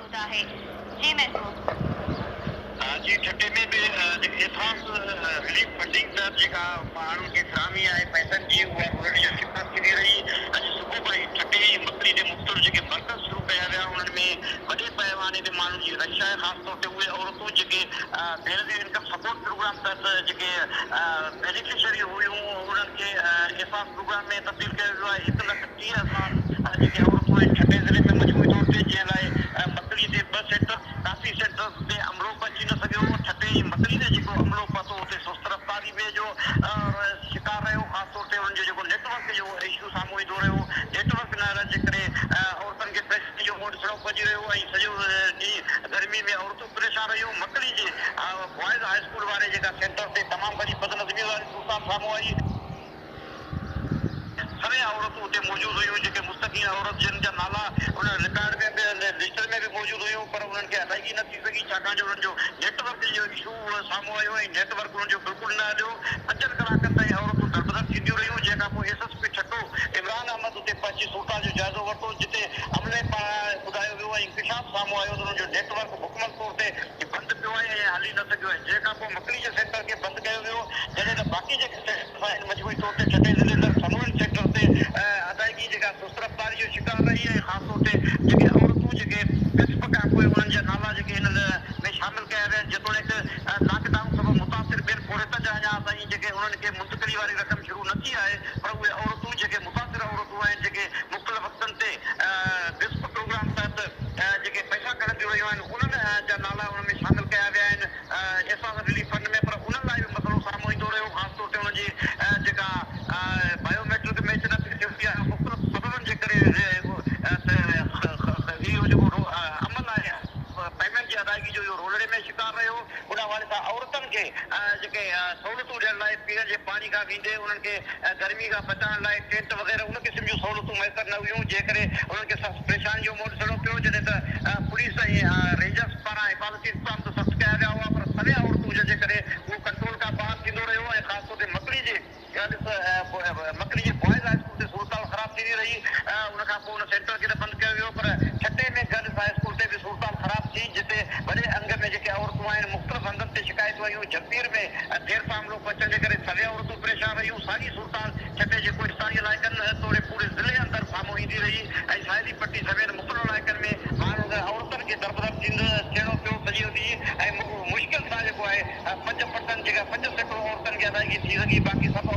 होता है। जी महसूस। जी छठे में बि एडवांस रिलीफ फंडिंग तहत जेका माण्हुनि खे फिरामी आहे पैसनि जी उहा रुरल जो शिकार थी रही। अॼु सुबुह खां ई छठे मकड़ी जे मुख़्तलिफ़ जेके मर्कज़ शुरू कया विया उन्हनि में वॾे पैमाने ते माण्हुनि जी रश आहे। ख़ासि तौर ते उहे औरतूं जेके बेनज़ीर इनकम सपोर्ट प्रोग्राम तहत जेके बेनिफिशरी हुयूं उन्हनि खे एहसास प्रोग्राम में तब्दील कयो वियो आहे। 1,30,000 जेके औरतूं आहिनि छठे ज़िले में मजमूई तौर ते जंहिं लाइ मकड़ी ते 2 सेंटर काफ़ी सेंटर्स ते अमलो अची न सघियो। छठे मकड़ी ते जेको अमलो पतो उते सुस्त रफ़्तारी में जो शिकार रहियो। ख़ासि तौर ते उन्हनि जो जेको नेटवर्क जो इशू साम्हूं ईंदो रहियो। नेटवर्क न रहण जे करे औरतुनि खे पैसे जो मोड़ ॾिसणो पइजी रहियो ऐं सॼो ॾींहुं गर्मी में औरतूं परेशान रहियूं। मकड़ी जे बॉइज़ हाई स्कूल वारे जेका सेंटर ते तमामु घणी बदनज़मी वारी सूरत साम्हूं आई। सभई औरतूं उते मौजूदु हुयूं जेके मुस्तक़ील औरत जिन जा नाला उन रिकॉर्ड में बि लिस्ट में बि मौजूदु हुयूं पर उन्हनि खे अदायगी न थी सघी छाकाणि जो उन्हनि जो नेटवर्क जो इशू साम्हूं आयो ऐं नेटवर्क उन्हनि जो बिल्कुलु न हलियो। 5 कलाकनि ताईं औरतूं दरबदर थींदियूं रहियूं जंहिंखां पोइ एसएसपी छठो इमरान अहमद उते पहुची सूरत जो जाइज़ो वरितो जिते अमले पारां ॿुधायो वियो ऐं इंकशाफ साम्हूं आयो त उन्हनि जो नेटवर्क मुकमल तौर ते बंदि पियो आहे ऐं हली न सघियो आहे। जंहिंखां पोइ मकड़ी जे सेंटर खे बंदि कयो वियो जॾहिं त बाक़ी जेके सेंटर आहिनि मजमूई तौर ते छठे ज़िले अंदरि समूरनि सेंटर ते अदायगी जेका सुस्त रफ़्तारी जो शिकार रही ऐं ख़ासि तौर ते जेके औरतूं जेके विस्प खां पोइ उन्हनि जा नाला जेके हिन में शामिल कया विया आहिनि जेतोणीकि लॉकडाउन सबबि मुतासिर ॿियनि फोरेतनि जा अञा ताईं जेके उन्हनि खे मुंतकिली वारी रक़म शुरू न थी आहे पर उहे औरतूं जेके मुतासिर औरतूं आहिनि जेके मुख़्तलिफ़ वक़्तनि ते विस्प प्रोग्राम तहत जेके पैसा कढंदियूं रहियूं आहिनि उन्हनि जा नाला उन में शामिल कया विया आहिनि एहसास रिलीफ फंड में। पर उन्हनि लाइ बि मसइलो साम्हूं ईंदो रहियो। ख़ासि तौर ते उन्हनि जी जेका बायोमेट्रिक मैच न थी सघी आहे मुख़्तलिफ़ सबबनि जे करे इहो जेको अमल आहे पेमेंट जी अदायगी जो इहो रोलड़े में शिकार रहियो। उन हवाले सां औरतुनि खे जेके सहूलियतूं ॾियण लाइ पीअण जे पाणी खां वेंदे उन्हनि खे गर्मी खां बचाइण लाइ टेंट वग़ैरह उन क़िस्म जूं सहूलियतूं मुयसरु न हुयूं जंहिं करे उन्हनि खे परेशानी जो मोड़ ॾिसणो पियो। जॾहिं त पुलिस ऐं रेंजर्स पारां हिफ़ाज़ती इंतज़ाम त सख़्तु कया विया हुआ पर सभई औरतूं हुजण जे करे उहो कंट्रोल खां ॿाहिरि थींदो रहियो ऐं ख़ासि तौर ते मकड़ी जे मकड़ी जे बॉइज़ हाई स्कूल ते सूरत ख़राब थींदी रही। उन खां पोइ उन सेंटर खे त बंदि कयो वियो पर छठे में गर्ल्स हाई स्कूल ते बि सूरत ख़राब थी जिते वॾे अंग में जेके औरतूं आहिनि मुख़्तलिफ़ हंधनि ते शिकायतूं आयूं। जगबीर में देरि सां अमलो पहुचण जे करे सभई औरतूं परेशान रहियूं। साॻी सूरत छठे जे कोइस्तानी इलाइक़नि तोड़े पूरे ज़िले अंदरि साम्हूं ईंदी रही ऐं साहिली पट्टी समेत मुख़्तलिफ़ इलाइक़नि में माण्हुनि औरतुनि खे दरबदर थियणो पियो सॼो ॾींहुं ऐं मुश्किल सां जेको आहे 5% जेका 5 सैकड़ो औरतुनि खे अदायगी थी सघी बाक़ी सभु